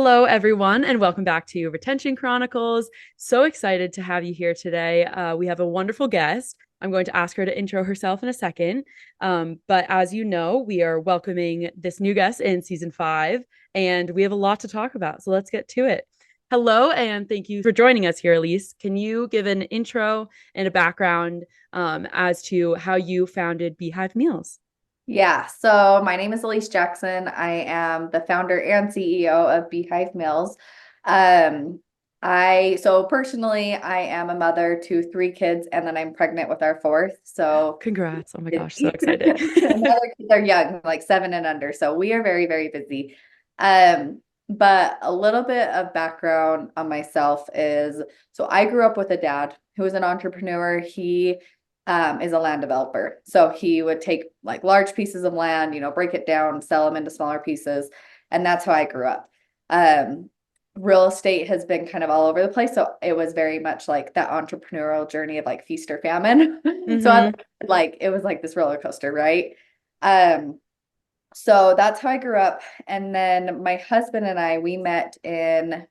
Hello, everyone, and welcome back to Retention Chronicles. So excited to have you here today. We have a wonderful guest. I'm going to ask her to intro herself in a second. But as you know, we are welcoming this new guest in season 5, and we have a lot to talk about. So let's get to it. Hello, and thank you for joining us here, Allyse. Can you give an intro and a background as to how you founded Beehive Meals? Yeah, so my name is Allyse Jackson. I am the founder and CEO of Beehive Meals. Um, so personally, I am a mother to 3 kids, and then I'm pregnant with our fourth. So Congrats. Oh my gosh, so busy. excited. And the other kids are young, like 7 and under. So we are very, very busy. But a little bit of background on myself is, so I grew up with a dad who was an entrepreneur. He is a land developer. So he would take like large pieces of land, break it down, sell them into smaller pieces. And that's how I grew up. Um, Real estate has been kind of all over the place. So it was very much like that entrepreneurial journey of like feast or famine. So Hmm. like it was like this roller coaster, right? Um, so that's how I grew up. And then my husband and we met in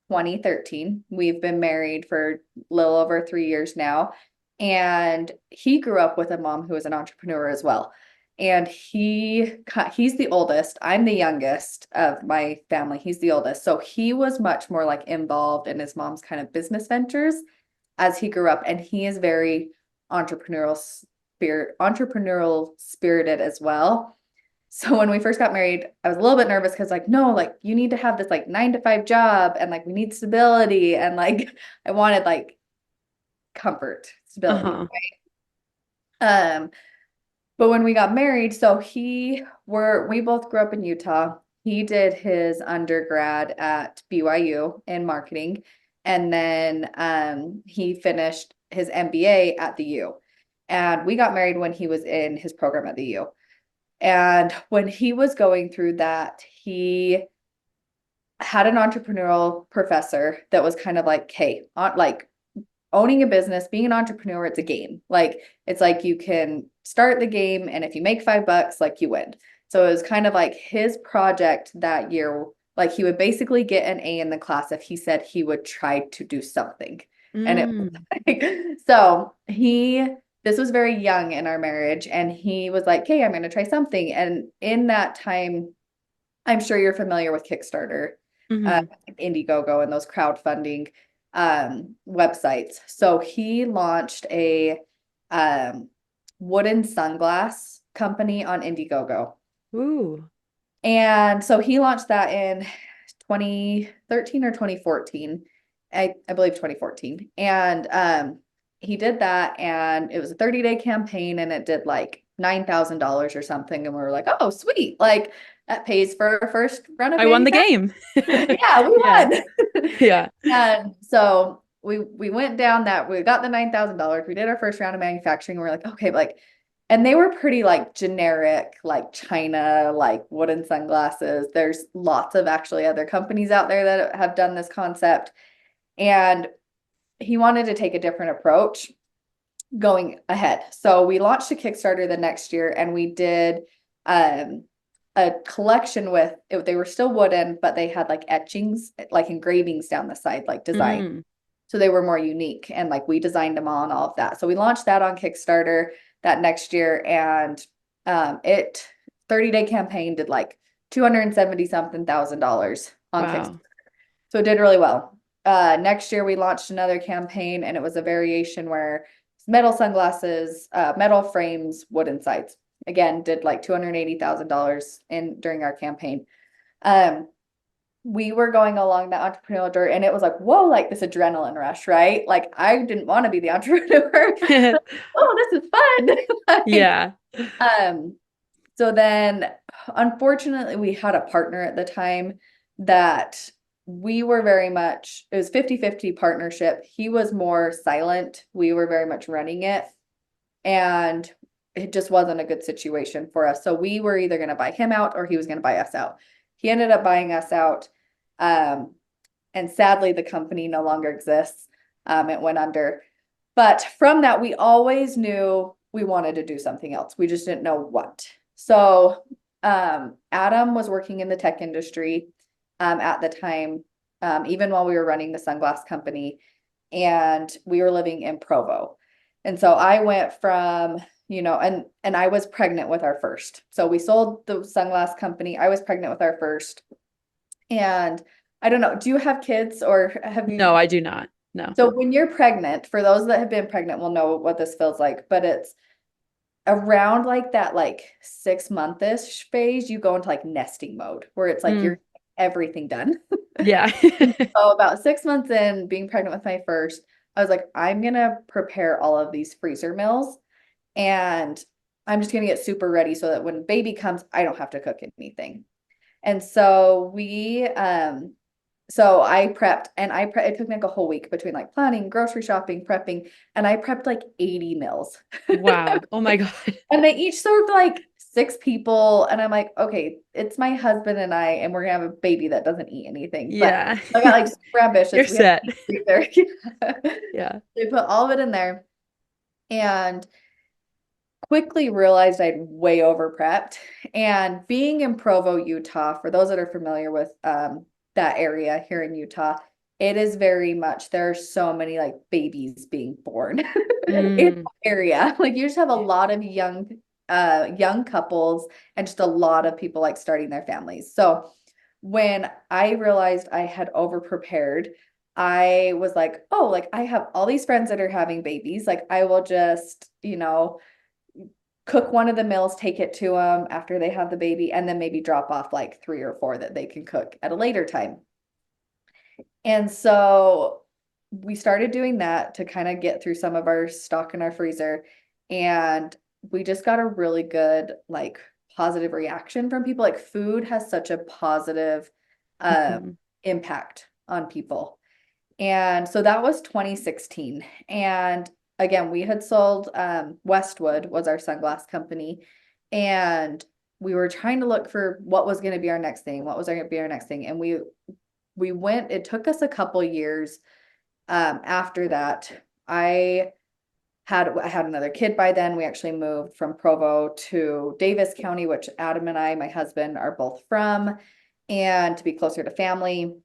2013. We've been married for a little over 3 years now. And he grew up with a mom who was an entrepreneur as well. And he's the oldest. I'm the youngest of my family. He's the oldest. So he was much more like involved in his mom's kind of business ventures as he grew up. And he is very entrepreneurial spirited as well. So when we first got married, I was a little bit nervous because like, no, like you need to have this like 9 to 5 job and like we need stability and like I wanted like comfort, stability. Uh-huh. Um, but when we got married, so we both grew up in Utah. He did his undergrad at BYU in marketing, and then he finished his MBA at the U. And we got married when he was in his program at the U. And when he was going through that, he had an entrepreneurial professor that was kind of like, hey, like owning a business, being an entrepreneur, it's a game. Like it's like you can start the game, and if you make $5, like you win. So it was kind of like his project that year. Like he would basically get an A in the class if he said he would try to do something. And it was Mm. like, so this was very young in our marriage, and he was like, hey, I'm going to try something. And in that time, I'm sure you're familiar with Kickstarter, uh, Hmm. Indiegogo, and those crowdfunding websites. So he launched a um, wooden sunglass company on Indiegogo. Ooh. And so he launched that in 2013 or 2014. I believe 2014. And he did that, and it was a 30-day campaign, and it did like $9,000 or something. And we were like, oh, sweet. Like that pays for our first run of I won the manufacturing. game. Yeah, we Yeah. won. Yeah. And so we went down that we got the $9,000. We did our first round of manufacturing, and we're like, okay, like, and they were pretty like generic, like China, like wooden sunglasses. There's lots of actually other companies out there that have done this concept. And he wanted to take a different approach going ahead. So we launched a Kickstarter the next year, and we did um a collection with it, they were still wooden, but they had like etchings, like engravings down the side, like design. Mm. So they were more unique, and like we designed them all and all of that. So we launched that on Kickstarter that next year, and it 30-day campaign did like 270 something thousand dollars on Kickstarter. Wow. So it did really well. Next year we launched another campaign, and it was a variation where metal sunglasses, metal frames, wooden sides. Again, did like $280,000 in during our campaign. Um, we were going along that entrepreneurial journey, and it was like, whoa, like this adrenaline rush, right? Like I didn't want to be the entrepreneur. Oh, this is fun. Like, Yeah. um, so then unfortunately we had a partner at the time that we were very much, it was 50-50 partnership. He was more silent. We were very much running it, and it just wasn't a good situation for us. So we were either going to buy him out or he was going to buy us out. He ended up buying us out. Um, and sadly, the company no longer exists. It went under. But from that, we always knew we wanted to do something else. We just didn't know what. So Adam was working in the tech industry. at the time, even while we were running the sunglass company, and we were living in Provo. And so I went from, and I was pregnant with our first. So we sold the sunglass company. I was pregnant with our first. And I don't know, do you have kids or have No, you? I do not. No. So when you're pregnant, for those that have been pregnant will know what this feels like, but it's around like that, like 6 month-ish phase, you go into like nesting mode where it's like Mm, you're everything done. yeah. So about 6 months in, being pregnant with my first, I was like, I'm gonna prepare all of these freezer meals and I'm just gonna get super ready so that when baby comes, I don't have to cook anything. And so so I prepped and it took me like a whole week between like planning, grocery shopping, prepping, and I prepped like 80 meals. Wow. Oh my God. And they each served like 6 people. And I'm like, okay, it's my husband and I, and we're gonna have a baby that doesn't eat anything. But Yeah. I got like super You're ambitious. We have set. a deep freezer. Yeah. They put all of it in there and quickly realized I'd way over prepped. And being in Provo, Utah, for those that are familiar with that area here in Utah, it is very much, there are so many like babies being born in the Mm, area. Like you just have a lot of young couples and just a lot of people like starting their families. So when I realized I had over prepared, I was like, oh, like I have all these friends that are having babies. Like I will just, cook one of the meals, take it to them after they have the baby, and then maybe drop off like 3 or 4 that they can cook at a later time. And so we started doing that to kind of get through some of our stock in our freezer. And we just got a really good, like, positive reaction from people. Like, food has such a positive mhm. impact on people. And so that was 2016. And again, we had sold Westwood was our sunglass company. And we were trying to look for what was going to be our next thing, what was going to be our next thing. And we went, it took us a couple years after that. I had another kid by then. We actually moved from Provo to Davis County, which Adam and I, my husband, are both from, and to be closer to family.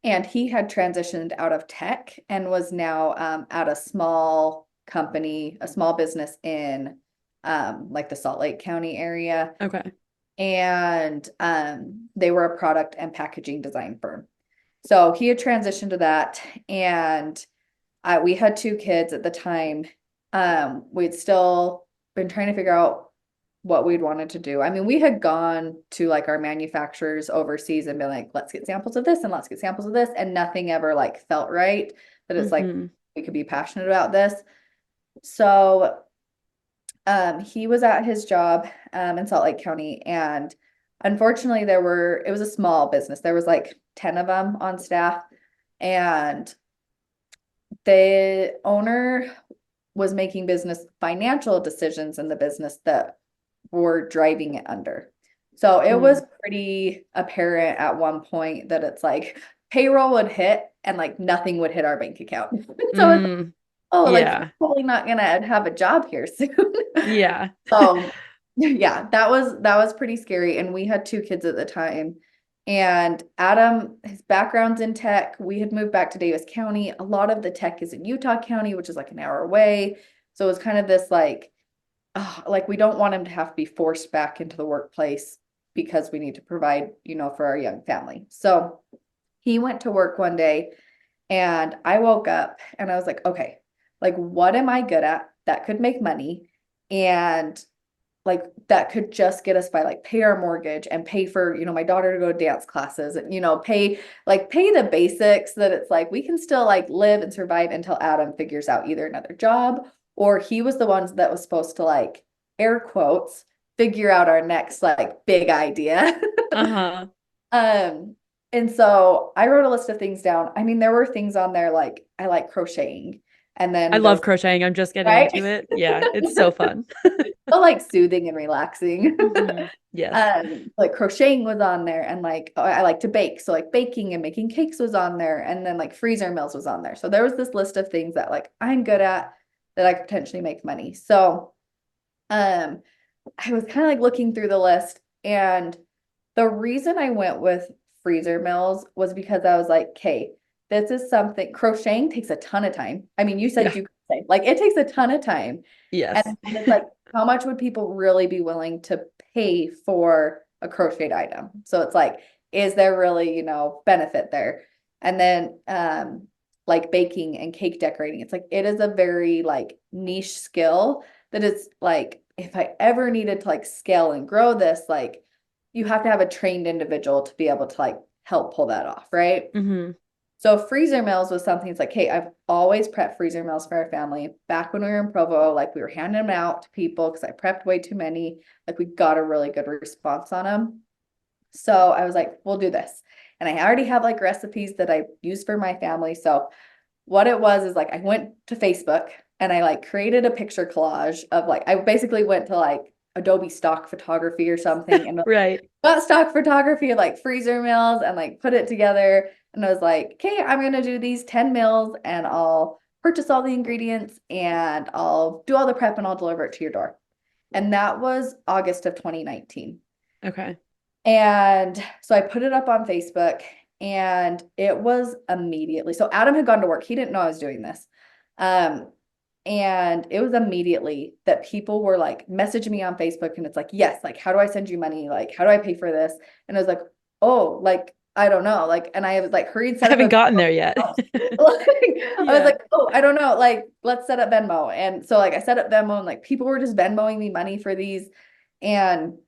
And he had transitioned out of tech and was now at a small company, a small business in like the Salt Lake County area. Okay. And they were a product and packaging design firm. So he had transitioned to that. And we had 2 kids at the time. We'd still been trying to figure out what we'd wanted to do. I mean, we had gone to like our manufacturers overseas and been like, let's get samples of this and let's get samples of this. And nothing ever like felt right that it's like Hmm. we could be passionate about this. So he was at his job in Salt Lake County, and unfortunately it was a small business. There was like 10 of them on staff, and the owner was making business financial decisions in the business that were driving it under. So it was Mm. pretty apparent at one point that it's like payroll would hit and like nothing would hit our bank account. So it's, Mm. oh, like he's Yeah. probably not gonna have a job here soon. Yeah. So yeah, that was pretty scary. And we had 2 kids at the time. And Adam, his background's in tech. We had moved back to Davis County. A lot of the tech is in Utah County, which is like an hour away. So it was kind of this like we don't want him to have to be forced back into the workplace because we need to provide, for our young family. So he went to work one day and I woke up and I was like, okay, like what am I good at that could make money? And like that could just get us by like pay our mortgage and pay for, my daughter to go to dance classes and, pay the basics that it's like we can still like live and survive until Adam figures out either another job or he was the ones that was supposed to like air quotes figure out our next like big idea. Uh-huh. um and so I wrote a list of things down. I mean, there were things on there like I like crocheting and I then there love crocheting. I'm just getting right. into it. Yeah, it's so fun. So like soothing and relaxing. Hmm. Yes. Like crocheting was on there and like I like to bake. So like baking and making cakes was on there. And then like freezer meals was on there. So there was this list of things that like I'm good at that I could potentially make money. So um I was kind of like looking through the list and the reason I went with freezer mills was because I was like, okay, this is something, crocheting takes a ton of time. I mean, you said Yeah. you crochet, like it takes a ton of time. And Yes. it's like, how much would people really be willing to pay for a crocheted item? So it's like, is there really, benefit there? And then like baking and cake decorating, it's like it is a very like niche skill that is like, if I ever needed to like scale and grow this, like you have to have a trained individual to be able to like help pull that off, right? Hmm. So freezer meals was something. It's like, hey, I've always prepped freezer meals for our family. Back when we were in Provo, like we were handing them out to people because I prepped way too many. Like we got a really good response on them. So I was like, we'll do this. And I already have like recipes that I use for my family. So what it was is like I went to Facebook and I like created a picture collage of like I basically went to like Adobe stock photography or something and Right. got stock photography of like freezer meals and like put it together. And I was like, okay, I'm gonna do these 10 meals and I'll purchase all the ingredients and I'll do all the prep and I'll deliver it to your door. And that was August of 2019. Okay. And so I put it up on Facebook and it was immediately. So Adam had gone to work. He didn't know I was doing this. Um, and it was immediately that people were like messaging me on Facebook and it's like, yes, like, how do I send you money? Like, how do I pay for this? And I was like, oh, like, I don't know. Like, and I was like, hurried, I set up haven't a gotten there yet. like, I was Yeah. like, oh, I don't know. Like, let's set up Venmo. And so like I set up Venmo and like people were just Venmoing me money for these. And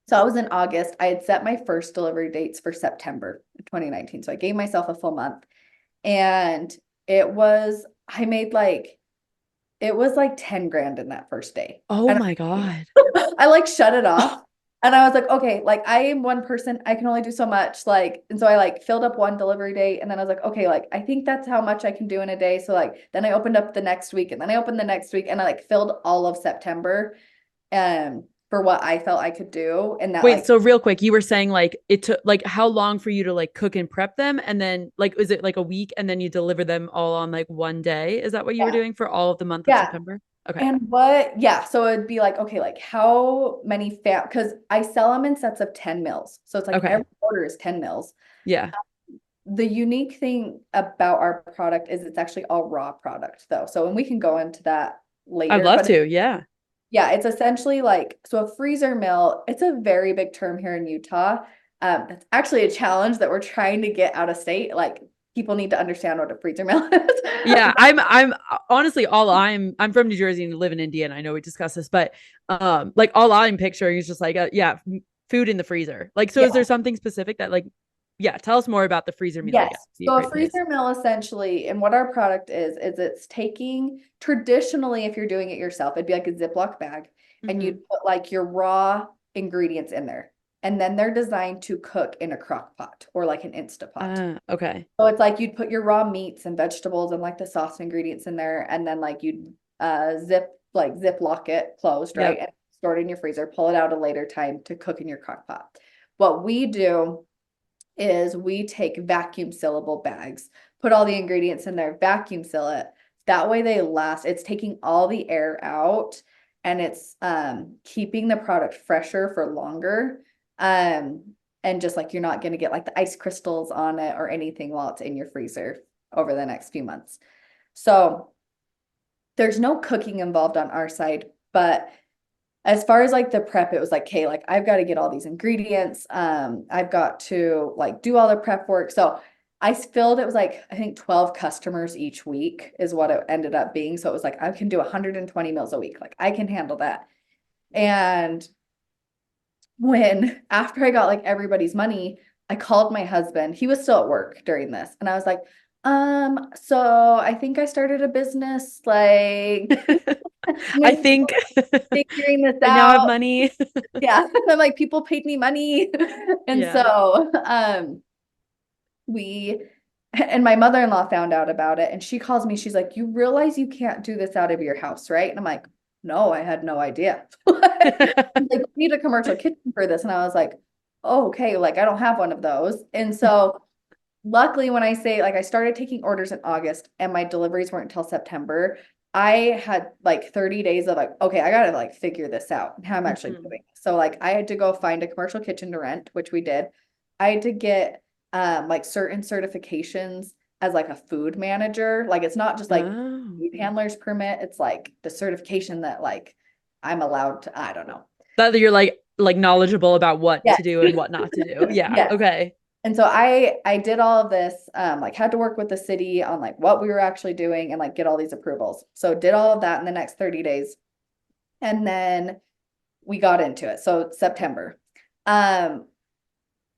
so I was in August. I had set my first delivery dates for September 2019. So I gave myself a full month. And I made like, it was like 10 grand in that first day. Oh And my God. I like shut it off. And I was like, okay, like I am one person, I can only do so much. Like, and so I like filled up one delivery date and then I was like, okay, like I think that's how much I can do in a day. So like then I opened up the next week and then I opened the next week and I like filled all of September for what I felt I could do. And that Wait, like so real quick, you were saying like it took like how long for you to like cook and prep them? And then like, is it like a week and then you deliver them all on like one day? Is that what you were yeah, doing for all of the month of yeah. September? Okay. And yeah, so it'd be like, okay, like how many because I sell them in sets of 10 mils. So it's like Okay. every order is 10 mils. Yeah. The unique thing about our product is it's actually all raw product though. So, and we can go into that I'd later, love but to. Yeah. yeah, it's essentially like, so a freezer mill, it's a very big term here in Utah. That's actually a challenge that we're trying to get out of state. Like people need to understand what a freezer mill is. Yeah, I'm honestly I'm from New Jersey and live in Indiana. I know we discussed this, but like all I'm picturing is just like yeah, food in the freezer. Like so is there Yeah. something specific that like yeah, tell us more about the freezer meal, I guess. Yes. Would be a So a great place. freezer mill essentially, and what our product is it's taking traditionally, if you're doing it yourself, it'd be like a Ziploc bag, and Hmm. you'd put like your raw ingredients in there. And then they're designed to cook in a crock pot or like an Instapot. Okay. So it's like you'd put your raw meats and vegetables and like the sauce ingredients in there, and then like you'd zip lock it closed, right? Yep. And store it in your freezer, pull it out a later time to cook in your crock pot. What we do is we take vacuum sealable bags, put all the ingredients in there, vacuum seal it. That way they last. It's taking all the air out and it's keeping the product fresher for longer. Um, and just like you're not going to get like the ice crystals on it or anything while it's in your freezer over the next few months. So there's no cooking involved on our side, but as far as like the prep, it was like, okay, like I've got to get all these ingredients. I've got to like do all the prep work. So I filled it was like I think 12 customers each week is what it ended up being. So it was like I can do 120 meals a week. Like I can handle that. And when after I got like everybody's money, I called my husband. He was still at work during this. And I was like, so I think I started a business like I I'm think figuring this I now have out. money. Yeah. I'm like, people paid me money. And Yeah. so we and my mother-in-law found out about it and she calls me, she's like, you realize you can't do this out of your house, right? And I'm like, no, I had no idea. Like, we need a commercial kitchen for this. And I was like, oh, okay, like I don't have one of those. And so luckily when I say like I started taking orders in August and my deliveries weren't until September, I had like 30 days of like, okay, I gotta like figure this out how I'm actually Mhm. doing. So like I had to go find a commercial kitchen to rent, which we did. I had to get like certain certifications as like a food manager. Like it's not just like Oh. food handler's permit. It's like the certification that like I'm allowed to, I don't know. That you're like knowledgeable about what Yes. to do and what not to do. Yeah. Yes. Okay. And so I did all of this, like had to work with the city on like what we were actually doing and like get all these approvals. So did all of that in the next 30 days. And then we got into it. So September. Um,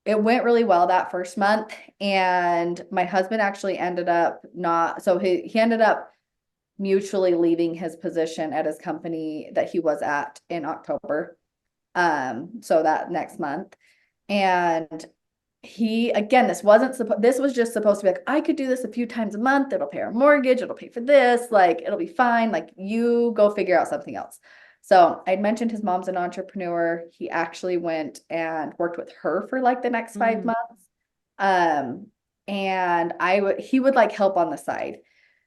it went really well that first month. And my husband actually ended up not, so he ended up mutually leaving his position at his company that he was at in October. So that next month. And he, again, this was just supposed to be like, I could do this a few times a month. It'll pay our mortgage. It'll pay for this. Like, it'll be fine. Like, you go figure out something else. So I'd mentioned his mom's an entrepreneur. He actually went and worked with her for like the next 5 months. And he would like help on the side.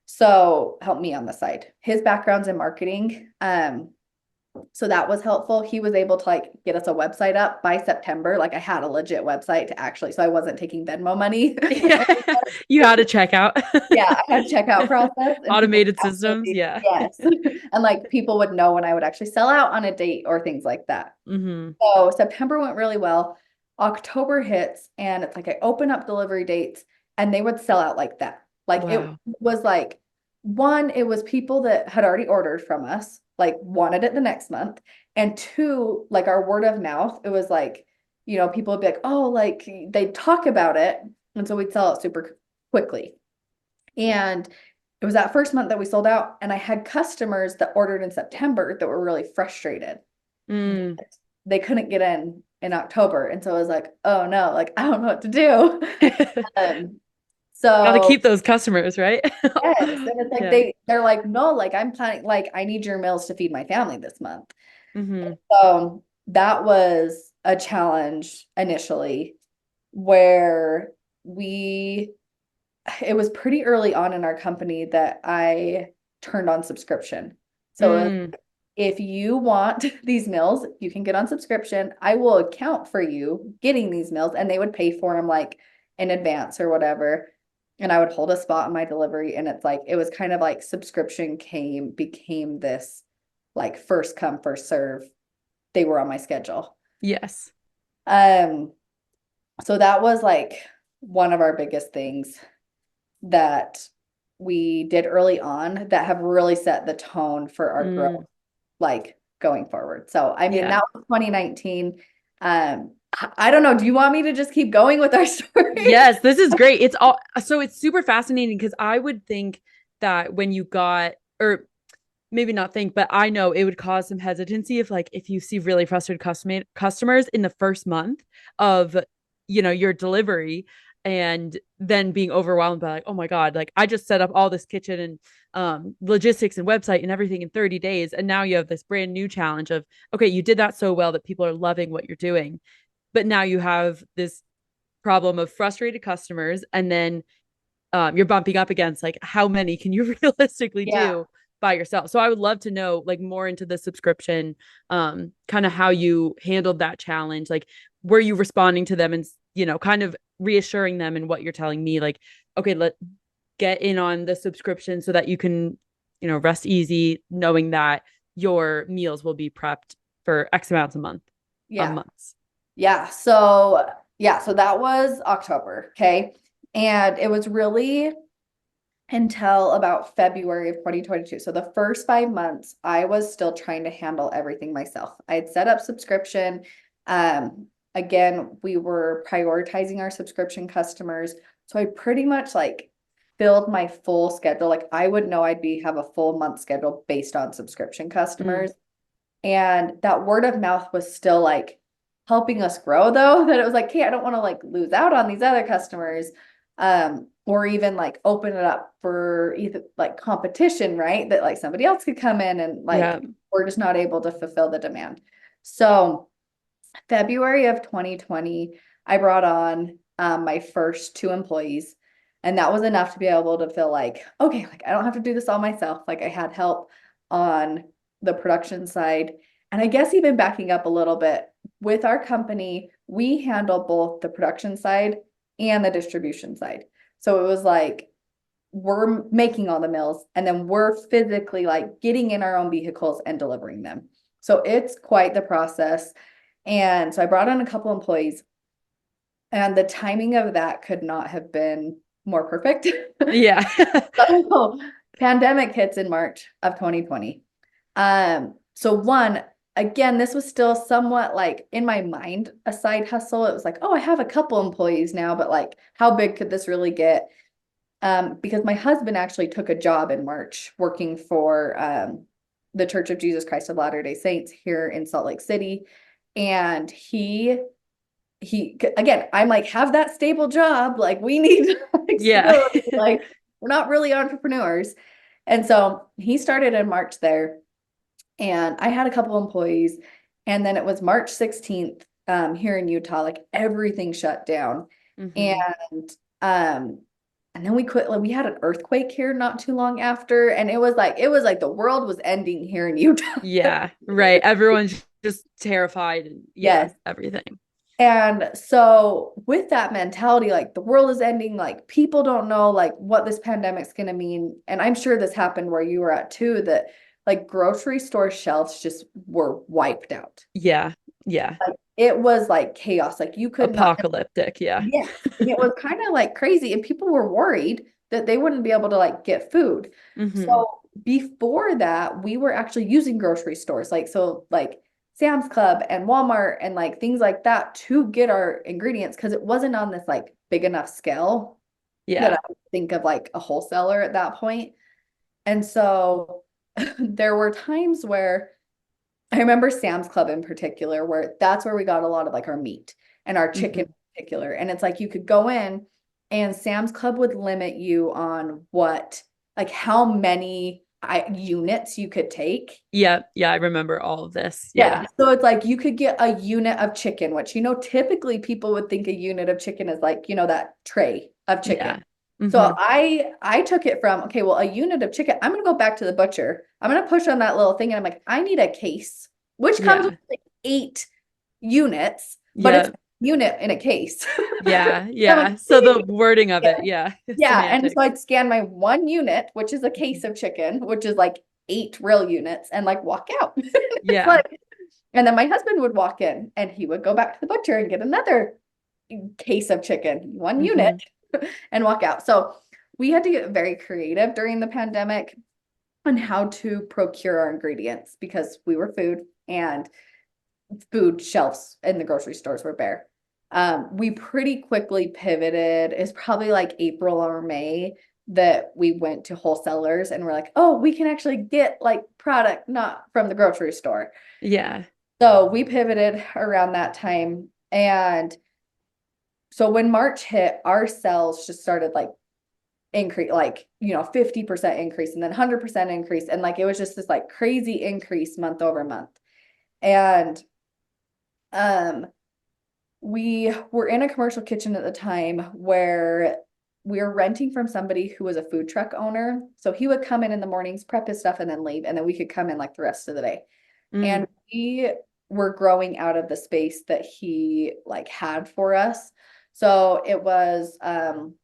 So help me on the side. His background's in marketing. So that was helpful. He was able to like get us a website up by September. Like I had a legit website to actually, so I wasn't taking Venmo money. Yeah. You had a checkout. Yeah, I had a checkout process and people Automated systems. actually, Yeah. yes. And like people would know when I would actually sell out on a date or things like that. Mm-hmm. So September went really well. October hits and it's like I open up delivery dates and they would sell out like that. Like it Wow. was like one, it was people that had already ordered from us, like wanted it the next month. And two, like our word of mouth, it was like, people would be like, oh, like they'd talk about it. And so we'd sell it super quickly. And it was that first month that we sold out. And I had customers that ordered in September that were really frustrated. Mm. They couldn't get in October. And so I was like, oh no, like I don't know what to do. Um, Got to so keep those customers, right? yes. And it's like Yeah. they're like, no, like I'm planning, like I need your meals to feed my family this month. Mm-hmm. So that was a challenge initially where it was pretty early on in our company that I turned on subscription. So it was, Mm. if you want these meals, you can get on subscription. I will account for you getting these meals, and they would pay for them like in advance or whatever. And I would hold a spot on my delivery. And it's like, it was kind of like subscription became this like first come, first serve. They were on my schedule. Yes. Um, so that was like one of our biggest things that we did early on that have really set the tone for our Mm. growth, like going forward. So, I mean, Yeah. that was 2019. I don't know. Do you want me to just keep going with our story? Yes, this is great. It's super fascinating because I would think that when you got, or maybe not think, but I know it would cause some hesitancy if you see really frustrated customers in the first month of your delivery, and then being overwhelmed by like, oh my God, like I just set up all this kitchen and logistics and website and everything in 30 days, and now you have this brand new challenge of, okay, you did that so well that people are loving what you're doing, but now you have this problem of frustrated customers, and then you're bumping up against like how many can you realistically Yeah. do by yourself. So I would love to know like more into the subscription, kind of how you handled that challenge. Like, were you responding to them and kind of reassuring them in what you're telling me, like, okay, let get in on the subscription so that you can rest easy knowing that your meals will be prepped for X amounts of Yeah. months. So that was October. Okay. And it was really until about February of 2022. So the first 5 months, I was still trying to handle everything myself. I had set up subscription. Again, we were prioritizing our subscription customers. So I pretty much like filled my full schedule. Like I would know have a full month schedule based on subscription Mm. customers. And that word of mouth was still like helping us grow though, that it was like, hey, I don't want to like lose out on these other customers. Or even like open it up for either like competition, right? That like somebody else could come in and Yeah. like we're just not able to fulfill the demand. So February of 2020, I brought on my first 2 employees. And that was enough to be able to feel like, okay, like I don't have to do this all myself. Like I had help on the production side. And I guess even backing up a little bit with our company, we handle both the production side and the distribution side. So it was like, we're making all the meals and then we're physically like getting in our own vehicles and delivering them. So it's quite the process. And so I brought on a couple employees, and the timing of that could not have been more perfect. Yeah. So pandemic hits in March of 2020. So one, again, this was still somewhat like in my mind, a side hustle. It was like, oh, I have a couple employees now, but like, how big could this really get? Because my husband actually took a job in March working for the Church of Jesus Christ of Latter-day Saints here in Salt Lake City. And he again, I'm like, have that stable job. Like we need like Yeah. stability. Like we're not really entrepreneurs. And so he started in March there. And I had a couple employees. And then it was March 16th here in Utah, like everything shut down. Mhm. And and then we quit. Like we had an earthquake here not too long after. And it was like the world was ending here in Utah. Yeah, right. Everyone's just terrified and yeah, Yes. everything. And so with that mentality, like the world is ending, like people don't know like what this pandemic's going to mean. And I'm sure this happened where you were at too, that like grocery store shelves just were wiped out. Yeah. Yeah. Like it was like chaos. Like you could not, Apocalyptic. Yeah. yes. And it was kind of like crazy. And people were worried that they wouldn't be able to like get food. Hmm. So before that, we were actually using grocery stores. Like, so like Sam's Club and Walmart and like things like that to get our ingredients because it wasn't on this like big enough scale that Yeah. I would think of like a wholesaler at that point. And so there were times where I remember Sam's Club in particular, where that's where we got a lot of like our meat and our chicken Hmm. in particular. And it's like you could go in and Sam's Club would limit you on what, like how many units you could take. Yeah. Yeah. I remember all of this. Yeah. Yeah. So it's like you could get a unit of chicken, which, typically people would think a unit of chicken is like, that tray of chicken. Yeah. So Hmm. I took it from, okay, well, a unit of chicken, I'm gonna go back to the butcher. I'm gonna push on that little thing and I'm like, I need a case, which comes with Yeah. like 8 units, but it's Yeah. a unit in a case. Yeah. I'm like, Yeah. So the wording of it. Yeah. yeah. And so Semantics. I'd scan my 1 unit, which is a case of chicken, which is like 8 real units, and like walk out. It's Yeah. like, and then my husband would walk in and he would go back to the butcher and get another case of chicken, 1 unit, Hmm. and walk out. So we had to get very creative during the pandemic on how to procure our ingredients because we were food and food shelves in the grocery stores were bare. We pretty quickly pivoted. It's probably like April or May that we went to wholesalers and we're like, oh, we can actually get like product not from the grocery store. Yeah. So we pivoted around that time. And so when March hit, our sales just started like increase, like, 50% increase and then 100% increase. And like, it was just this like crazy increase month over month. And um, we were in a commercial kitchen at the time where we were renting from somebody who was a food truck owner. So he would come in the mornings, prep his stuff, and then leave. And then we could come in like the rest of the day. Mm. And we were growing out of the space that he like had for us. So it was June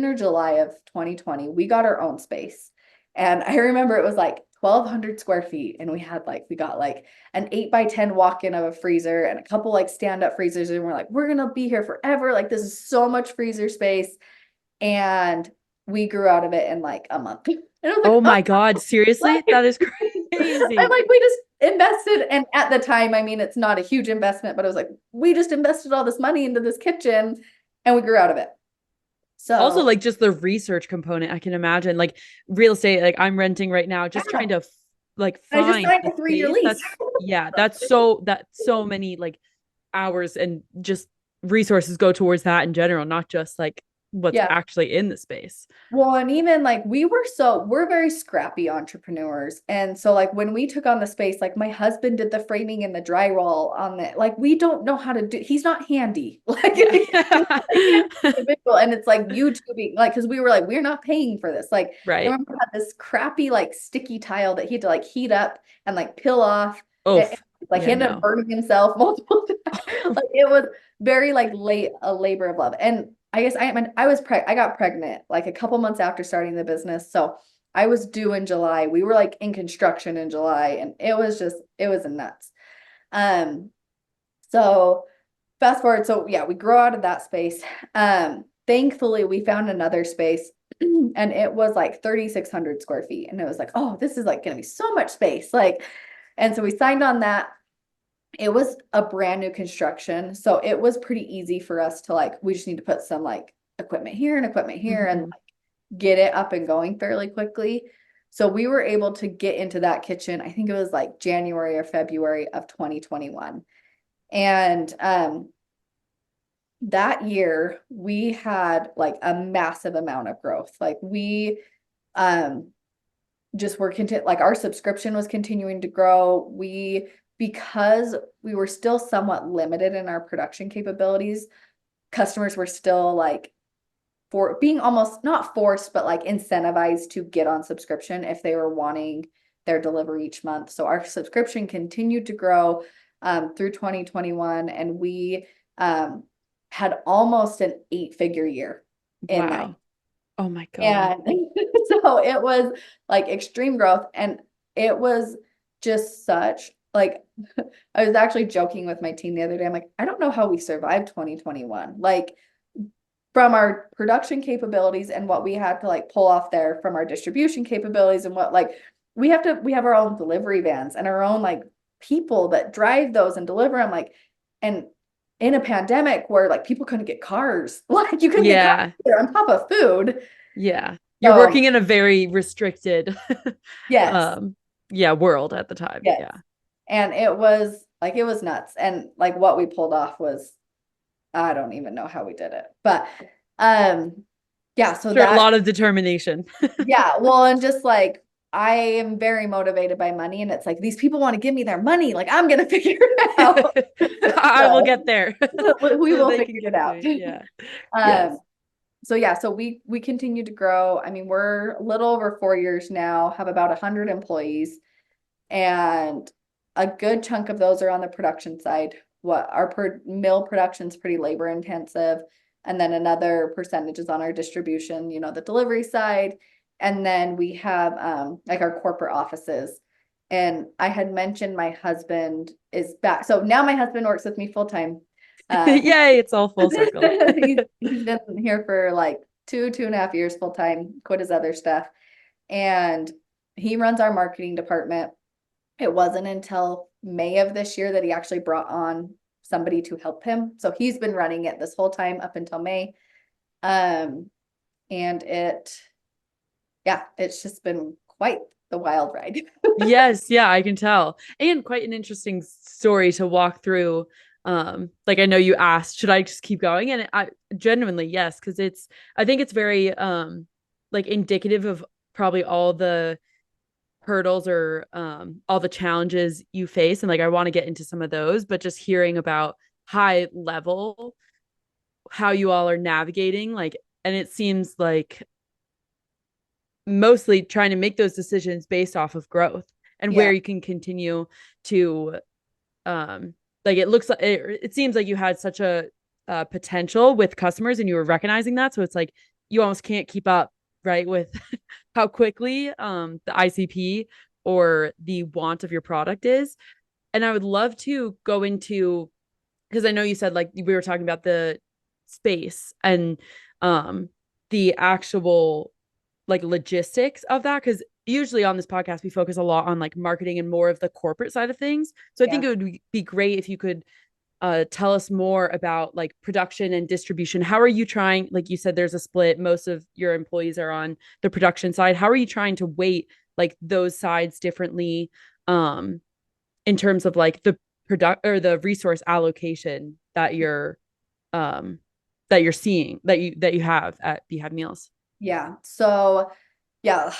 or July of 2020. We got our own space. And I remember it was like 1,200 square feet. And we got like an 8x10 walk-in of a freezer and a couple like stand-up freezers. And we're like, we're gonna be here forever. Like this is so much freezer space. And we grew out of it in like a month. And I was Oh like, my God. oh, Seriously? That is I'm crazy. like, we just invested. And at the time, I mean, it's not a huge investment, but I was like, we just invested all this money into this kitchen and we grew out of it. Also, So like just the research component, I can imagine like real estate, like I'm renting right now, just trying yeah, to like I just find signed the a 3 year space. lease. That's so many like hours and just resources go towards that in general, not just like what's Yeah. actually in the space. Well, and even like we're very scrappy entrepreneurs. And so like when we took on the space, like my husband did the framing and the drywall on it. Like we don't know how to do, he's not handy. Like Yeah. he's not a handy individual. And it's like YouTubing, like because we were like, we're not paying for this. Like I Right. remember we had this crappy like sticky tile that he had to like heat up and like peel off. Oh, Like he Yeah, ended up no. burning himself multiple times. Like it was very like late a labor of love. And I guess I got pregnant like a couple months after starting the business. So I was due in July. We were like in construction in July and it was nuts. Um, so fast forward. So yeah, we grow out of that space. Thankfully we found another space and it was like 3,600 square feet. And it was like, oh, this is like going to be so much space. Like, and so we signed on that. It was a brand new construction. So it was pretty easy for us to like, we just need to put some like equipment here and equipment here and Mhm. like get it up and going fairly quickly. So we were able to get into that kitchen. I think it was like January or February of 2021. And that year we had like a massive amount of growth. Like we um just were content like our subscription was continuing to grow. Because we were still somewhat limited in our production capabilities, customers were still like for being almost not forced, but like incentivized to get on subscription if they were wanting their delivery each month. So our subscription continued to grow through 2021, and we had almost an 8-figure year in that. Wow. Oh my God. And so it was like extreme growth. And it was just such like, I was actually joking with my team the other day. I'm like, I don't know how we survived 2021. Like, from our production capabilities and what we had to like pull off there from our distribution capabilities and what like we have our own delivery vans and our own like people that drive those and deliver them like and in a pandemic where like people couldn't get cars like you couldn't get cars Yeah. there on top of food. Yeah. You're So working in a very restricted yes, um yeah, world at the time. yes. Yeah. And it was nuts. And like what we pulled off was I don't even know how we did it. But um yeah, so Sure, a that lot of determination. yeah, well, and just like I am very motivated by money, and it's like these people want to give me their money, like I'm gonna figure it out. I will So get there. we So will they can figure it get to out. me. Yeah. Um, Yes. so yeah, so we continue to grow. I mean, we're a little over 4 years now, have about 100 employees, and a good chunk of those are on the production side. What our mill production is pretty labor intensive, and then another percentage is on our distribution, the delivery side. And then we have like our corporate offices. And I had mentioned my husband is back. So now my husband works with me full time. Yay, it's all full circle. He's been here for like 2.5 years full time, quit his other stuff. And he runs our marketing department. It wasn't until May of this year that he actually brought on somebody to help him. So he's been running it this whole time up until May. And it's just been quite the wild ride. Yes, yeah, I can tell. And quite an interesting story to walk through. Like I know you asked, should I just keep going? And I genuinely, yes, because I think it's very like indicative of probably all the hurdles or all the challenges you face. And like I want to get into some of those, but just hearing about high level how you all are navigating, like, and it seems like mostly trying to make those decisions based off of growth and Yeah. where you can continue to um like it looks like it seems like you had such a potential with customers and you were recognizing that, so it's like you almost can't keep up, right, with how quickly the ICP or the want of your product is. And I would love to go into, because I know you said like we were talking about the space and um the actual like logistics of that, because usually on this podcast we focus a lot on like marketing and more of the corporate side of things, so I think Yeah. it would be great if you could tell us more about like production and distribution. How are you trying, like you said there's a split, most of your employees are on the production side, how are you trying to weight like those sides differently um in terms of like the product or the resource allocation um that you're seeing that you have at Beehive Meals? Yeah. So yeah,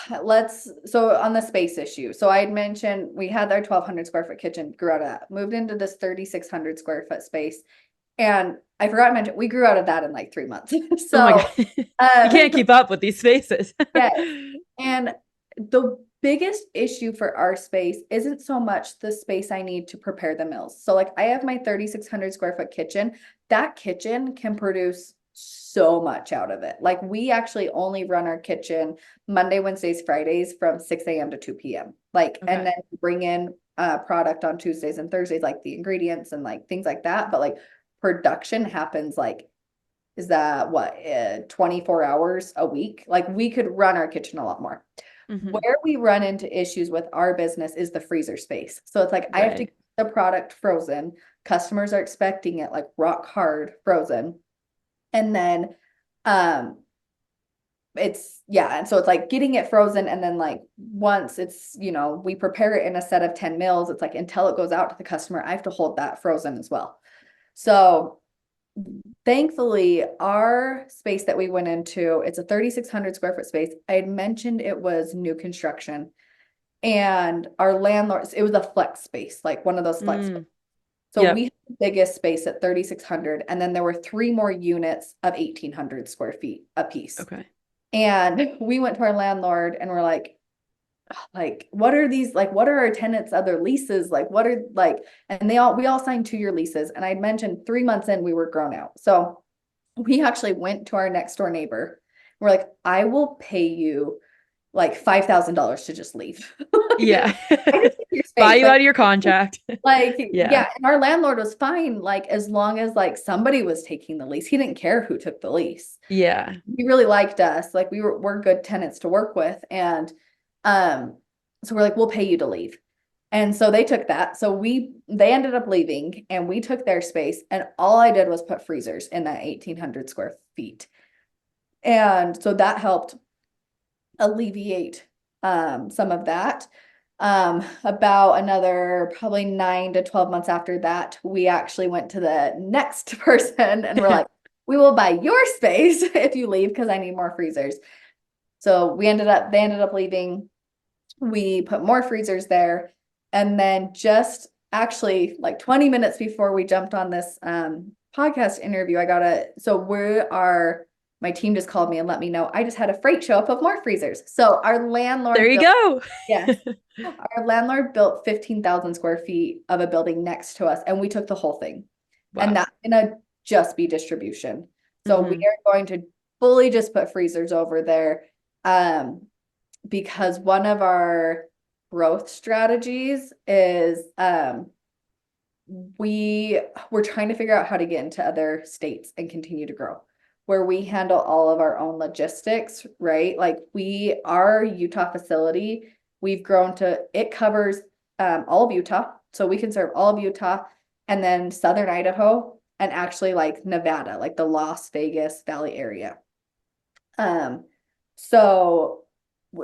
so on the space issue. So I had mentioned we had our 1,200 square foot kitchen, grew out of that, moved into this 3,600 square foot space. And I forgot to mention, we grew out of that in like 3 months. Oh my So, God. You can't keep up with these spaces. yes. And the biggest issue for our space isn't so much the space I need to prepare the meals. So like I have my 3,600 square foot kitchen. That kitchen can produce so much out of it. Like we actually only run our kitchen Monday, Wednesdays, Fridays from 6 a.m. to 2 p.m. Like, Okay. and then bring in product on Tuesdays and Thursdays, like the ingredients and like things like that. But like production happens like, is that what, 24 hours a week? Like we could run our kitchen a lot more. Mm-hmm. Where we run into issues with our business is the freezer space. So it's like I have to Right. get the product frozen. Customers are expecting it like rock hard frozen. And then it's yeah, and so it's like getting it frozen, and then like once it's, you know, we prepare it in a set of 10 meals, it's like until it goes out to the customer, I have to hold that frozen as well. So thankfully, our space that we went into, it's a 3,600 square foot space. I had mentioned it was new construction, and our landlords, it was a flex space, like one of those flex spaces. So Yep. we had the biggest space at 3,600, and then there were 3 more units of 1,800 square feet a piece. Okay. And we went to our landlord and we're like, what are these, like, what are our tenants' other leases? Like, what are like, and we all signed 2-year leases. And I'd mentioned 3 months in, we were grown out. So we actually went to our next door neighbor. We're like, I will pay you like $5,000 to just leave. Yeah. I just need your Buy space. you out of your contract. Like, Yeah. yeah. And our landlord was fine. Like, as long as like somebody was taking the lease, he didn't care who took the lease. Yeah. He really liked us. Like we're good tenants to work with. And so we're like, we'll pay you to leave. And so they took that. So they ended up leaving and we took their space. And all I did was put freezers in that 1,800 square feet. And so that helped alleviate some of that. About another probably 9 to 12 months after that, we actually went to the next person and we're like, we will buy your space if you leave because I need more freezers. So they ended up leaving. We put more freezers there. And then just actually like 20 minutes before we jumped on this podcast interview, my team just called me and let me know I just had a freight show up of more freezers. So our There landlord you built, go. yes, our landlord built 15,000 square feet of a building next to us, and we took the whole thing. And Wow. that's gonna just be distribution. So we Mm-hmm. are going to fully just put freezers over there. Because one of our growth strategies is we're trying to figure out how to get into other states and continue to grow, where we handle all of our own logistics, right? Like our Utah facility, we've grown to, it covers all of Utah. So we can serve all of Utah, and then Southern Idaho, and actually like Nevada, like the Las Vegas Valley area. So,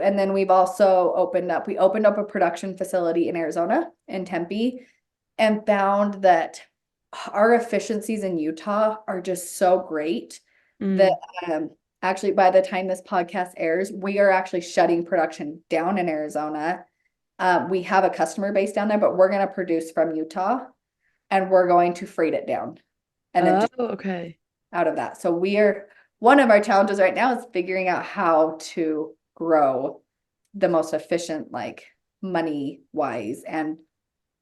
and then we opened up a production facility in Arizona, in Tempe, and found that our efficiencies in Utah are just so great that actually by the time this podcast airs, we are actually shutting production down in Arizona. We have a customer base down there, but we're going to produce from Utah and we're going to freight it down and then Oh, just okay. out of that. So one of our challenges right now is figuring out how to grow the most efficient, like money wise, and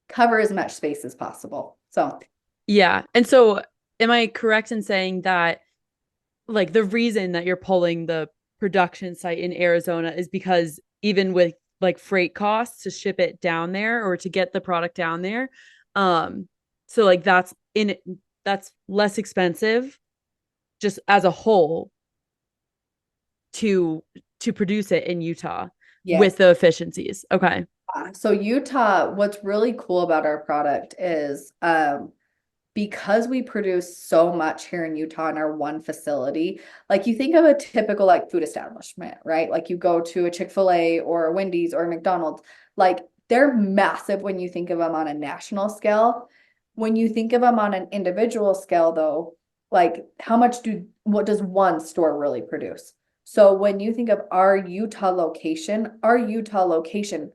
cover as much space as possible. So Yeah. And so am I correct in saying that like the reason that you're pulling the production site in Arizona is because even with like freight costs to ship it down there or to get the product down there, so like that's less expensive just as a whole to produce it in Utah yes. with the efficiencies. Okay. So Utah, what's really cool about our product is because we produce so much here in Utah in our one facility, like you think of a typical like food establishment, right? Like you go to a Chick-fil-A or a Wendy's or a McDonald's, like they're massive when you think of them on a national scale. When you think of them on an individual scale, though, like what does one store really produce? So when you think of our Utah location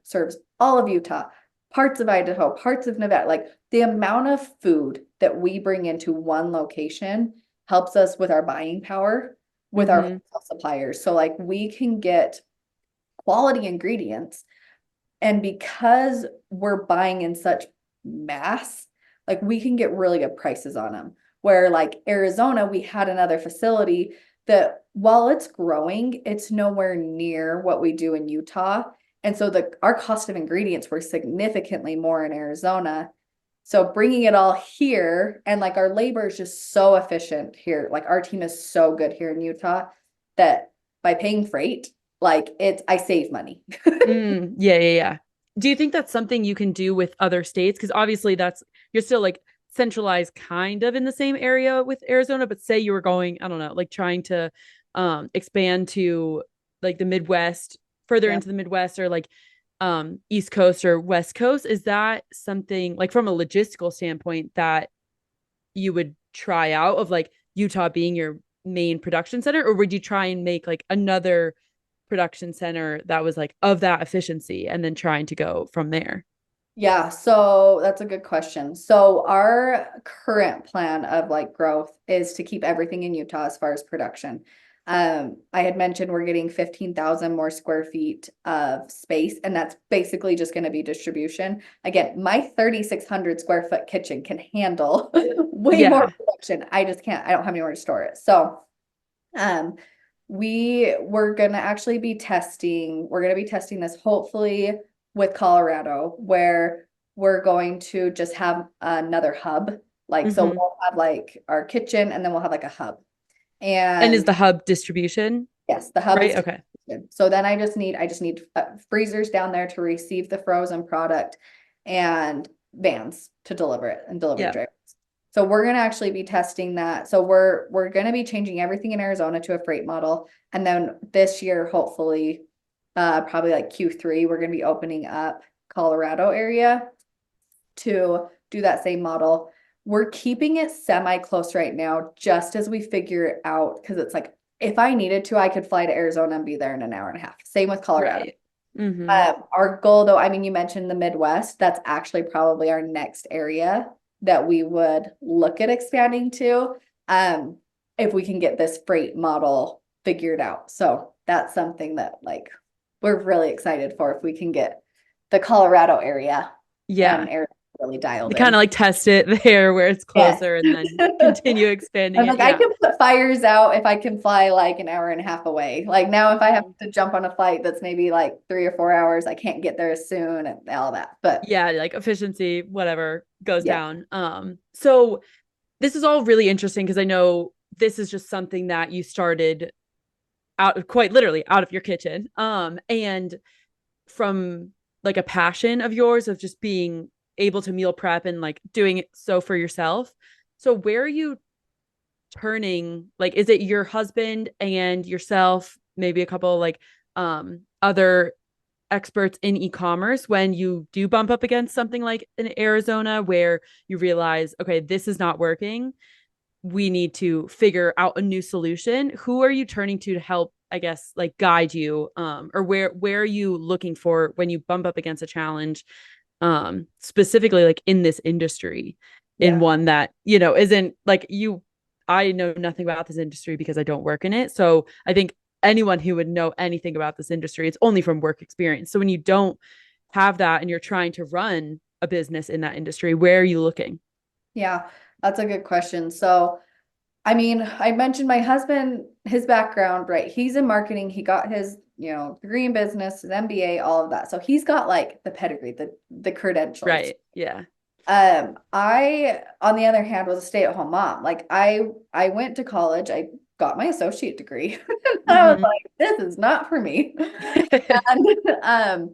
serves all of Utah, parts of Idaho, parts of Nevada. Like the amount of food that we bring into one location helps us with our buying power with our suppliers. So like we can get quality ingredients, And because we're buying in such mass, like we can get really good prices on them. Where like Arizona, we had another facility that while it's growing, it's nowhere near what we do in Utah. And so our cost of ingredients were significantly more in Arizona. So bringing it all here, and like our labor is just so efficient here. Like our team is so good here in Utah that by paying freight, like I save money. Yeah, yeah, yeah. Do you think that's something you can do with other states? Because obviously you're still like centralized kind of in the same area with Arizona, but say you were going, I don't know, like trying to expand to like the Midwest, further Yeah. into the Midwest or like East Coast or West Coast. Is that something like from a logistical standpoint that you would try out of like Utah being your main production center, or would you try and make like another production center that was like of that efficiency and then trying to go from there? Yeah, so that's a good question. So our current plan of like growth is to keep everything in Utah as far as production. I had mentioned we're getting 15,000 more square feet of space, and that's basically just going to be distribution. Again, my 3,600 square foot kitchen can handle way more Yeah. production. I just can't, I don't have anywhere to store it. So, um, we're gonna actually be we're gonna be testing this hopefully with Colorado, where we're going to just have another hub. Like, so Hmm. we'll have like our kitchen and then we'll have like a hub. And is And the hub distribution, yes, the hub right? is Okay. distributed. So then I just need freezers down there to receive the frozen product and vans to deliver it and delivery Yeah. drivers. So we're going to actually be testing that. So we're going to be changing everything in Arizona to a freight model. And then this year, hopefully, probably like Q3, we're going to be opening up Colorado area to do that same model. We're keeping it semi close right now, just as we figure it out. Cause it's like, if I needed to, I could fly to Arizona and be there in an hour and a half. Same with Colorado. Right. Hmm. Our goal though, I mean, you mentioned the Midwest. That's actually probably our next area that we would look at expanding to. Um, if we can get this freight model figured out. So that's something that like we're really excited for if we can get the Colorado area Yeah. and area really dialed Kind of in. like test it there where it's Yes. closer and then continue expanding I'm it. like, I Yeah. can put fires out if I can fly like an hour and a half away. Like now, if I have Mhm. to jump on a flight that's maybe like 3 or 4 hours, I can't get there as soon and all that. But Yeah, like efficiency, whatever goes yeah, down. So this is all really interesting because I know this is just something that you started out quite literally out of your kitchen. And from like a passion of yours of just being able to meal prep and like doing it so for yourself. So where are you turning? Like, is it your husband and yourself, maybe a couple like other experts in e-commerce when you do bump up against something like in Arizona where you realize, okay, this is not working, we need to figure out a new solution? Who are you turning to help, I guess, like guide you, or where are you looking for when you bump up against a challenge, specifically like in this industry, in yeah, one that isn't like you? I know nothing about this industry because I don't work in it, so I think anyone who would know anything about this industry, it's only from work experience. So when you don't have that and you're trying to run a business in that industry, where are you looking? yeah. That's a good question. So, I mean, I mentioned my husband, his background, right? He's in marketing. He got his, degree in business, his MBA, all of that. So he's got like the pedigree, the credentials. Right. Yeah. I, on the other hand, was a stay-at-home mom. Like I went to college, I got my associate degree. I was Hmm. like, this is not for me. And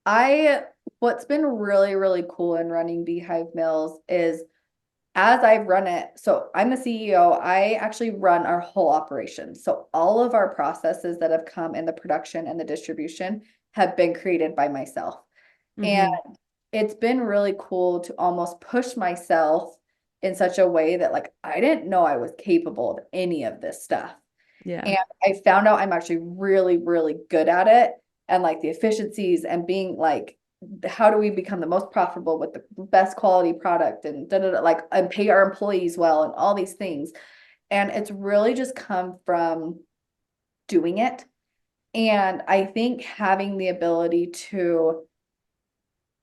I what's been really, really cool in running Beehive Mills is as I've run it, so I'm the CEO, I actually run our whole operation. So all of our processes that have come in the production and the distribution have been created by myself. And Hmm. it's been really cool to almost push myself in such a way that like I didn't know I was capable of any of this stuff. Yeah. And I found out I'm actually really, really good at it. And like the efficiencies and being like, how do we become the most profitable with the best quality product and da, da, da, like and pay our employees well and all these things. And it's really just come from doing it. And I think having the ability to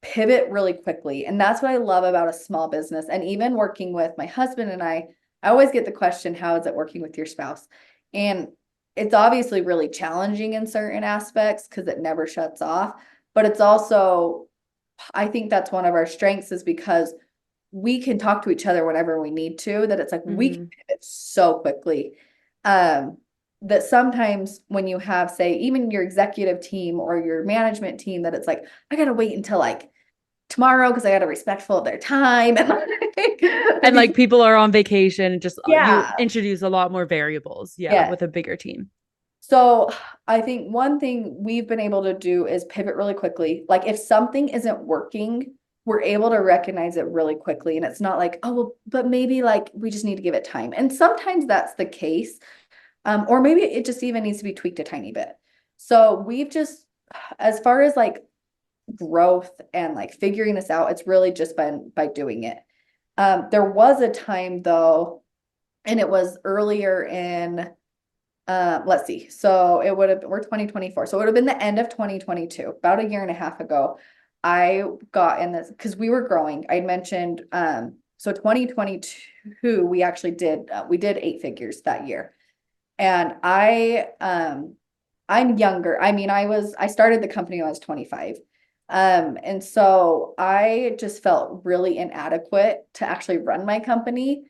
pivot really quickly. And that's what I love about a small business. And even working with my husband and I always get the question, how is it working with your spouse? And it's obviously really challenging in certain aspects because it never shuts off. But it's also, I think that's one of our strengths is because we can talk to each other whenever we need to, that it's like we can pivot so quickly. That sometimes when you have, say, even your executive team or your management team, that it's like, I got to wait until like tomorrow because I got to be respectful of their time. And And like people are on vacation and just you yeah. introduce a lot more variables. Yeah, Yeah. with a bigger team. So I think one thing we've been able to do is pivot really quickly. Like if something isn't working, we're able to recognize it really quickly. And it's not like, oh, well, but maybe like we just need to give it time. And sometimes that's the case. Or maybe it just even needs to be tweaked a tiny bit. So we've just, as far as like growth and like figuring this out, it's really just been by doing it. There was a time though, and it was earlier in, let's see. So it would have, we're 2024. So it would have been the end of 2022, about a year and a half ago. I got in this because we were growing. I mentioned, so 2022, we actually did, we did 8 figures that year. And I'm younger. I mean, I started the company when I was 25. And so I just felt really inadequate to actually run my company.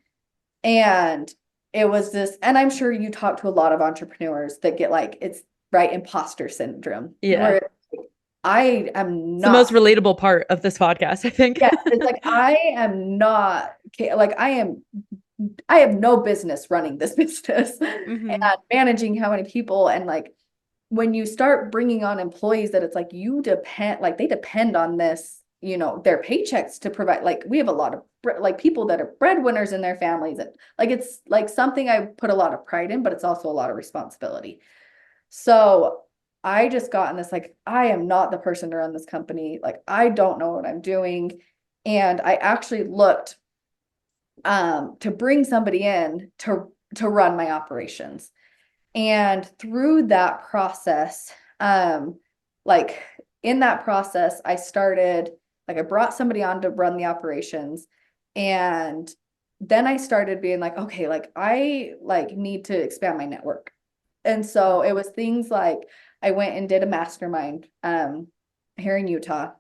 And it was this, and I'm sure you talk to a lot of entrepreneurs that get like, it's right, imposter syndrome, Yeah. where I am It's the most not, relatable part of this podcast, I think. yeah, it's like I am not, like I have no business running this business and managing how many people. And like when you start bringing on employees that it's like you depend, like they depend on this, their paychecks to provide, like we have a lot of like people that are breadwinners in their families. And like it's like something I put a lot of pride in, but it's also a lot of responsibility. So I just got in this, like, I am not the person to run this company. Like, I don't know what I'm doing. And I actually looked to bring somebody in to run my operations. And through that process, like in that process, I started, like I brought somebody on to run the operations. And then I started being like, okay, like I like need to expand my network. And so it was things like I went and did a mastermind here in Utah.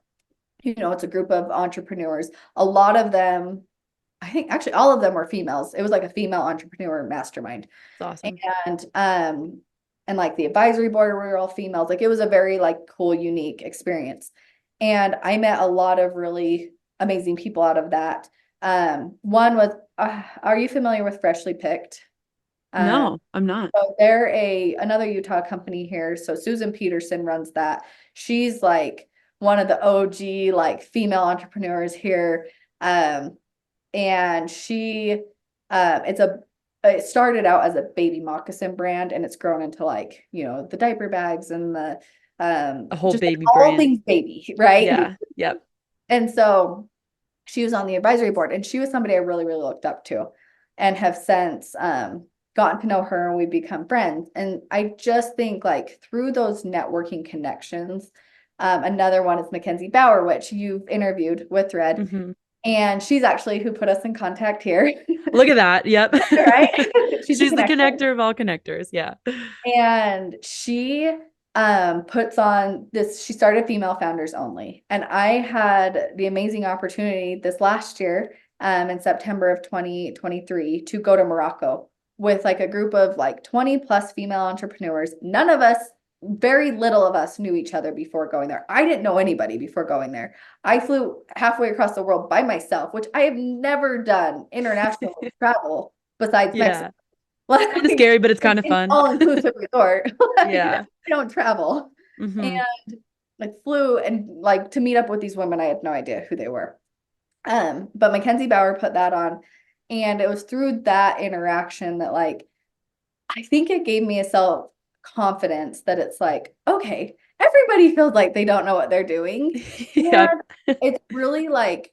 It's a group of entrepreneurs. A lot of them, I think actually all of them were females. It was like a female entrepreneur mastermind. It's awesome. And like the advisory board were all females. Like it was a very like cool, unique experience. And I met a lot of really amazing people out of that. One was, are you familiar with Freshly Picked? No, I'm not. So they're another Utah company here. So Susan Peterson runs that. She's like one of the OG like female entrepreneurs here. And she it started out as a baby moccasin brand and it's grown into like, the diaper bags and the A whole just like baby all brand. things baby, right? Yeah. Yep. And so she was on the advisory board and she was somebody I really, really looked up to and have since gotten to know her and we've become friends. And I just think like through those networking connections, another one is Mackenzie Bauer, which you've interviewed with Red. And she's actually who put us in contact here. Look at that. Yep. Right? She's the connector of all connectors. Yeah. And she puts on this, she started Female Founders Only. And I had the amazing opportunity this last year, in September of 2023, to go to Morocco with like a group of like 20 plus female entrepreneurs. None of us, very little of us knew each other before going there. I didn't know anybody before going there. I flew halfway across the world by myself, which I have never done international travel besides Yeah. Mexico. Kind of scary, but it's kind of It's fun. all-inclusive resort. Yeah. I don't travel. And like flew and like to meet up with these women, I had no idea who they were. But Mackenzie Bauer put that on. And it was through that interaction that like I think it gave me a self-confidence that it's like, okay, everybody feels like they don't know what they're doing. Yep. And it's really like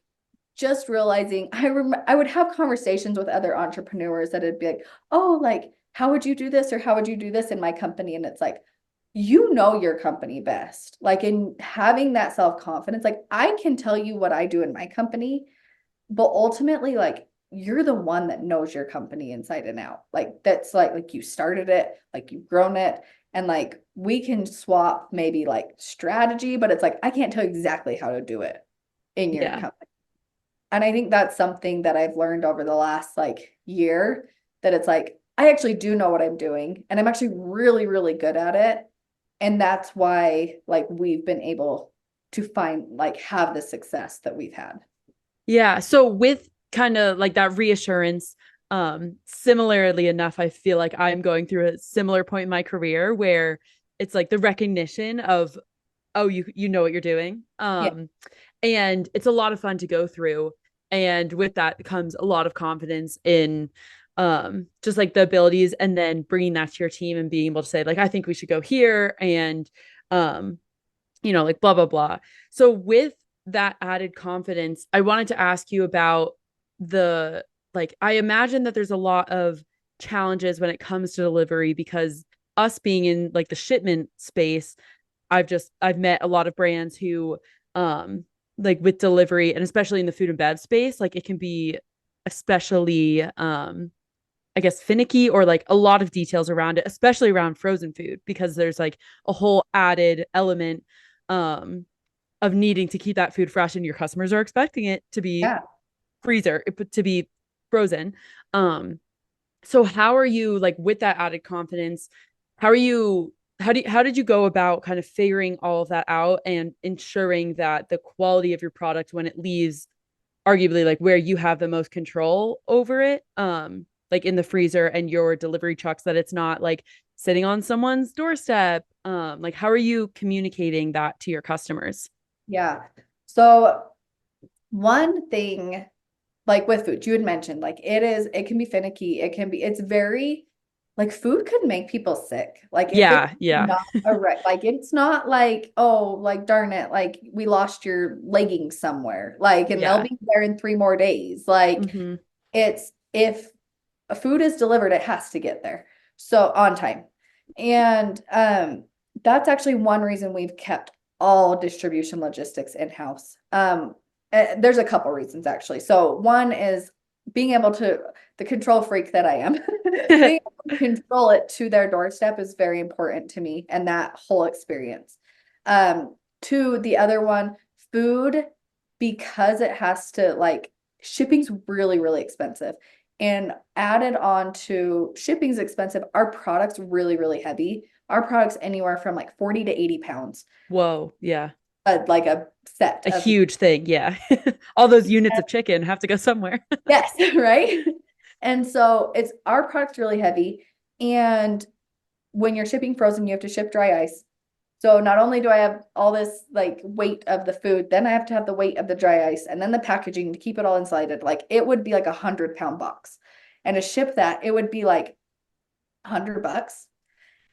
just realizing I would have conversations with other entrepreneurs that would be like, oh, like, how would you do this? Or how would you do this in my company? And it's like, you know your company best. Like in having that self-confidence, like I can tell you what I do in my company, but ultimately, like you're the one that knows your company inside and out. Like that's like you started it, like you've grown it, and like we can swap maybe like strategy, but it's like I can't tell you exactly how to do it in your Yeah. company. And I think that's something that I've learned over the last like year, that it's like I actually do know what I'm doing and I'm actually really, really good at it. And that's why like we've been able to find like have the success that we've had. Yeah. So with kind of like that reassurance, similarly enough, I feel like I'm going through a similar point in my career where it's like the recognition of, oh, you know what you're doing. Yeah. And it's a lot of fun to go through. And with that comes a lot of confidence in just like the abilities, and then bringing that to your team and being able to say, like, I think we should go here, and um like blah blah blah. So with that added confidence, I wanted to ask you about the, like, I imagine that there's a lot of challenges when it comes to delivery, because us being in like the shipment space, I've met a lot of brands who um like with delivery, and especially in the food and bev space, like it can be especially I guess finicky, or like a lot of details around it, especially around frozen food, because there's like a whole added element um of needing to keep that food fresh, and your customers are expecting it to be Yeah. to be frozen. Um so how are you, like, with that added confidence, how are you how did you go about kind of figuring all of that out and ensuring that the quality of your product when it leaves arguably like where you have the most control over it, like in the freezer and your delivery trucks, that it's not like sitting on someone's doorstep? Like, how are you communicating that to your customers? Yeah. So one thing, like with food, you had mentioned, like it can be finicky. It can be, it's very, like food could make people sick. Like if it's Yeah, yeah, not a right, like it's not like, oh, like darn it, like we lost your leggings somewhere. Like, and they'll yeah. be there in 3 more days. Like Mm-hmm. it's, if a food is delivered, it has to get there. So on time. And that's actually one reason we've kept all distribution logistics in-house. There's a couple reasons actually. So one is being able to, the control freak that I am, being able to control it to their doorstep is very important to me, and that whole experience. To the other one, food, because it has to like shipping's really, really expensive. And added on to shipping's expensive, our product's really, really heavy. Our product's anywhere from like 40 to 80 pounds, Whoa, yeah. like a set A of, huge thing, yeah. All those units of chicken have to go somewhere. yes, right? And so it's our product's really heavy. And when you're shipping frozen, you have to ship dry ice. So not only do I have all this like weight of the food, then I have to have the weight of the dry ice and then the packaging to keep it all insulated. Like it would be like 100-pound box. And to ship that, it would be like $100.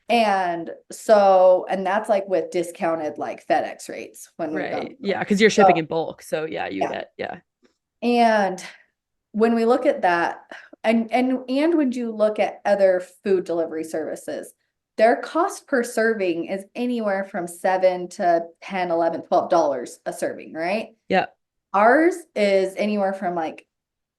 And so, and that's like with discounted like FedEx rates when we've gone. Right. Yeah, because you're shipping So in bulk. So yeah, you yeah. get, yeah. And when we look at that, and when you look at other food delivery services, their cost per serving is anywhere from 7 to 10, 11, $12 a serving, right? Yeah. Ours is anywhere from like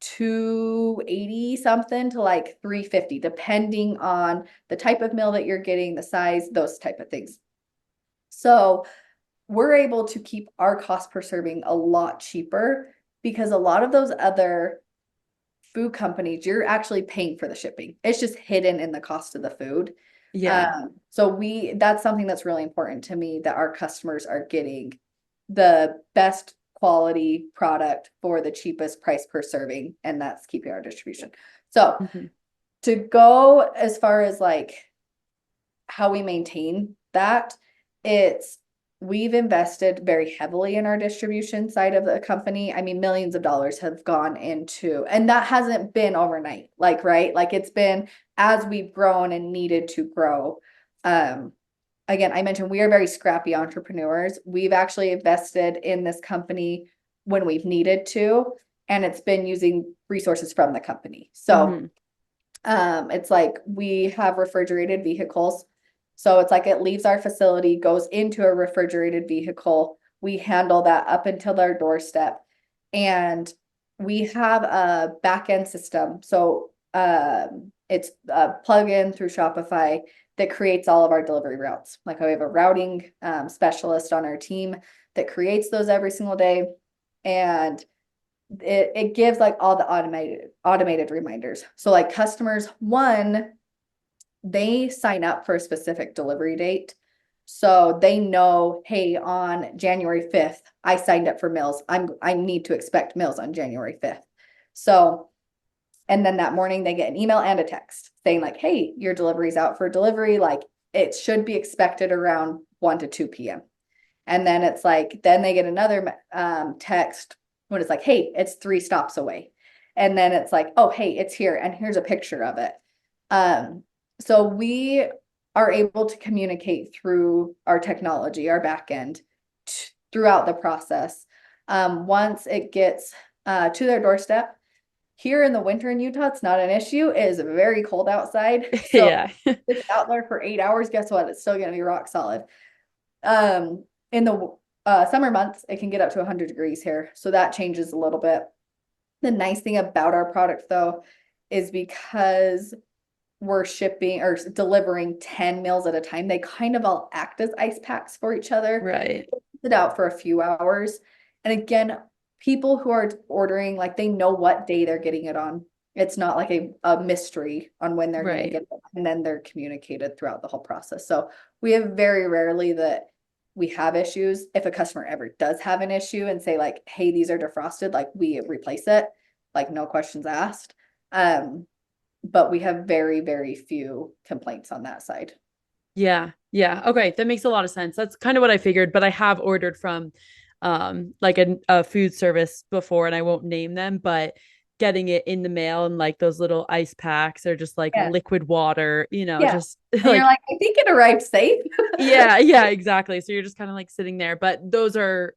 280 something to like 350, depending on the type of meal that you're getting, the size, those type of things. So we're able to keep our cost per serving a lot cheaper, because a lot of those other food companies, you're actually paying for the shipping. It's just hidden in the cost of the food. Yeah. So that's something that's really important to me, that our customers are getting the best quality product for the cheapest price per serving, and that's keeping our distribution. So Mm-hmm. to go as far as like how we maintain that, it's we've invested very heavily in our distribution side of the company. I mean, millions of dollars have gone into, and that hasn't been overnight, like, right? Like it's been as we've grown and needed to grow. Again, I mentioned we are very scrappy entrepreneurs. We've actually invested in this company when we've needed to, and it's been using resources from the company. So Mm-hmm. it's like we have refrigerated vehicles. So it's like it leaves our facility, goes into a refrigerated vehicle. We handle that up until their doorstep. And we have a back end system. So it's a plug-in through Shopify that creates all of our delivery routes. Like we have a routing specialist on our team that creates those every single day. And it gives like all the automated reminders. So like customers, one, they sign up for a specific delivery date. So they know, hey, on January 5th, I signed up for meals. I need to expect meals on January 5th. So, and then that morning they get an email and a text saying like, hey, your delivery's out for delivery. Like it should be expected around 1 to 2 p.m. And then it's like, then they get another text when it's like, hey, it's 3 stops away. And then it's like, oh, hey, it's here. And here's a picture of it. So we are able to communicate through our technology, our back end throughout the process. Once it gets to their doorstep, here in the winter in Utah, it's not an issue. It is very cold outside. So Yeah. it's out there for 8 hours. Guess what? It's still going to be rock solid. In the summer months, it can get up to 100 degrees here. So that changes a little bit. The nice thing about our product, though, is because we're shipping or delivering 10 meals at a time, they kind of all act as ice packs for each other. Right. Sit out for a few hours. And again, people who are ordering, like they know what day they're getting it on. It's not like a mystery on when they're going to get it, and then they're communicated throughout the whole process. So we have very rarely that we have issues. If a customer ever does have an issue and say like, hey, these are defrosted, like we replace it, like no questions asked. But we have very, very few complaints on that side. Yeah. Yeah. Okay. That makes a lot of sense. That's kind of what I figured, but I have ordered from like a food service before, and I won't name them, but getting it in the mail and like those little ice packs or just like Yeah. liquid water, Yeah. just And you're like, like, I think it arrived safe. yeah, yeah, exactly. So you're just kind of like sitting there, but those are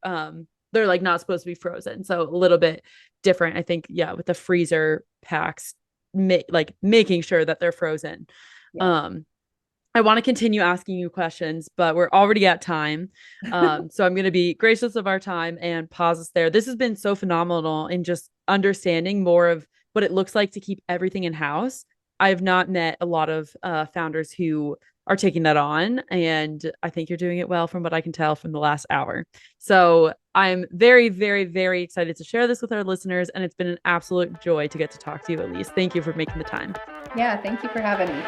they're like not supposed to be frozen. So a little bit different, I think. Yeah, with the freezer packs, like making sure that they're frozen. Yeah. Um I want to continue asking you questions, but we're already at time. So I'm going to be gracious of our time and pause us there. This has been so phenomenal in just understanding more of what it looks like to keep everything in house. I have not met a lot of founders who are taking that on, and I think you're doing it well from what I can tell from the last hour. So I'm very, very, very excited to share this with our listeners, and it's been an absolute joy to get to talk to you, Allyse. Thank you for making the time. Yeah. Thank you for having me.